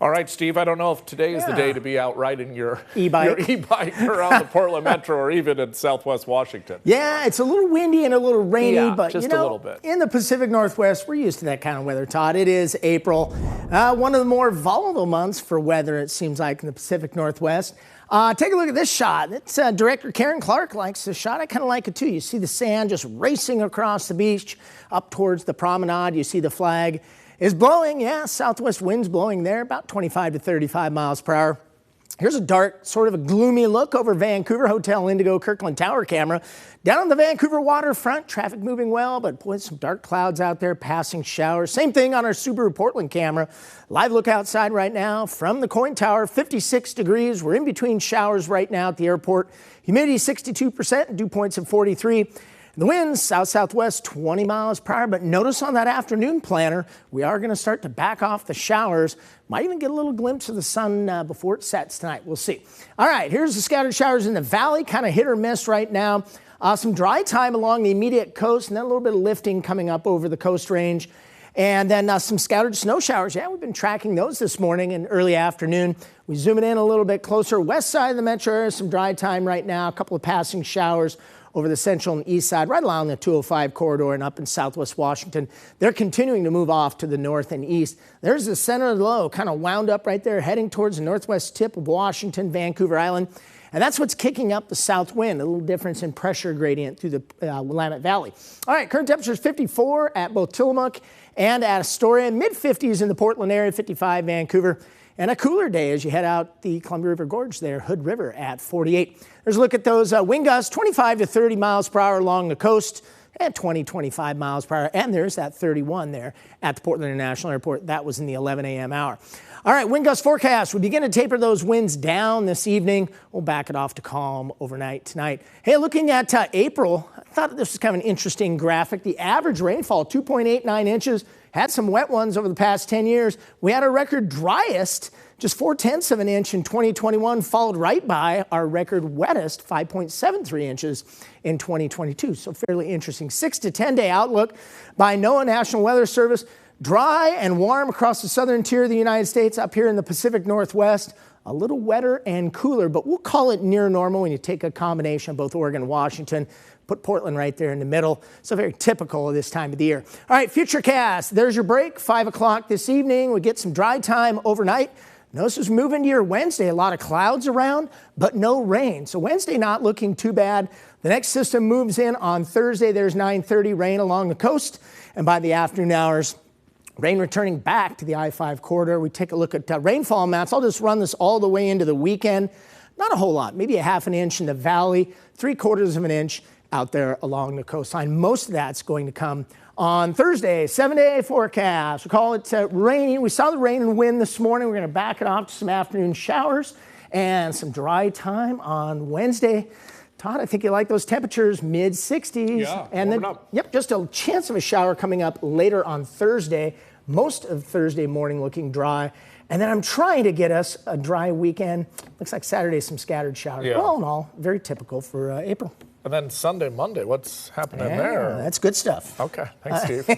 All right, Steve, I don't know if today is the day to be out riding your e-bike around the Portland Metro or even in Southwest Washington. Yeah, it's a little windy and a little rainy, but just a little bit. In the Pacific Northwest, we're used to that kind of weather, Todd. It is April, one of the more volatile months for weather, it seems like, in the Pacific Northwest. Take a look at this shot. It's director Karen Clark likes this shot. I kind of like it too. You see the sand just racing across the beach up towards the promenade. You see the flag is blowing. Yeah, southwest winds blowing there, about 25 to 35 miles per hour. Here's a dark, sort of a gloomy look over Vancouver. Hotel Indigo Kirkland Tower camera. Down on the Vancouver waterfront, traffic moving well, but boy, some dark clouds out there, passing showers. Same thing on our Subaru Portland camera. Live look outside right now from the Coin Tower, 56 degrees. We're in between showers right now at the airport. Humidity 62%, dew points of 43. The winds, south-southwest, 20 miles per hour. But notice on that afternoon planner, we are going to start to back off the showers. Might even get a little glimpse of the sun before it sets tonight. We'll see. All right, here's the scattered showers in the valley, kind of hit or miss right now. Some dry time along the immediate coast, and then a little bit of lifting coming up over the coast range. And then some scattered snow showers. Yeah, we've been tracking those this morning and early afternoon. We zoom it in a little bit closer. West side of the metro area, some dry time right now. A couple of passing showers over the central and east side, right along the 205 corridor and up in southwest Washington. They're continuing to move off to the north and east. There's the center of the low, kind of wound up right there, heading towards the northwest tip of Washington, Vancouver Island. And that's what's kicking up the south wind, a little difference in pressure gradient through the Willamette Valley. All right, current temperature is 54 at both Tillamook and at Astoria, mid-50s in the Portland area, 55 Vancouver. And a cooler day as you head out the Columbia River Gorge there, Hood River at 48. There's a look at those wind gusts, 25 to 30 miles per hour along the coast and 20, 25 miles per hour. And there's that 31 there at the Portland International Airport. That was in the 11 a.m. hour. All right, wind gust forecast. We begin to taper those winds down this evening. We'll back it off to calm overnight tonight. Hey, looking at April, I thought this was kind of an interesting graphic. The average rainfall, 2.89 inches. Had some wet ones over the past 10 years. We had our record driest, just 0.4 of an inch in 2021, followed right by our record wettest, 5.73 inches in 2022. So fairly interesting. 6 to 10 day outlook by NOAA National Weather Service. Dry and warm across the southern tier of the United States. Up here in the Pacific Northwest, a little wetter and cooler, but we'll call it near normal when you take a combination of both Oregon and Washington. Put Portland right there in the middle. So very typical of this time of the year. All right, Futurecast. There's your break, 5 o'clock this evening. We get some dry time overnight. Notice as we move into your Wednesday, a lot of clouds around, but no rain. So Wednesday not looking too bad. The next system moves in on Thursday. There's 9:30 rain along the coast. And by the afternoon hours, rain returning back to the I-5 corridor. We take a look at rainfall maps. I'll just run this all the way into the weekend. Not a whole lot, maybe a half an inch in the valley, 3/4 of an inch out there along the coastline. Most of that's going to come on Thursday, 7-day forecast. We call it rainy. We saw the rain and wind this morning. We're going to back it off to some afternoon showers and some dry time on Wednesday. Todd, I think you like those temperatures, mid-60s. Yeah, and then, up. Yep, just a chance of a shower coming up later on Thursday. Most of Thursday morning looking dry. And then I'm trying to get us a dry weekend. Looks like Saturday, some scattered showers. Yeah. All in all, very typical for April. And then Sunday, Monday, what's happening there? That's good stuff. Okay, thanks, Steve.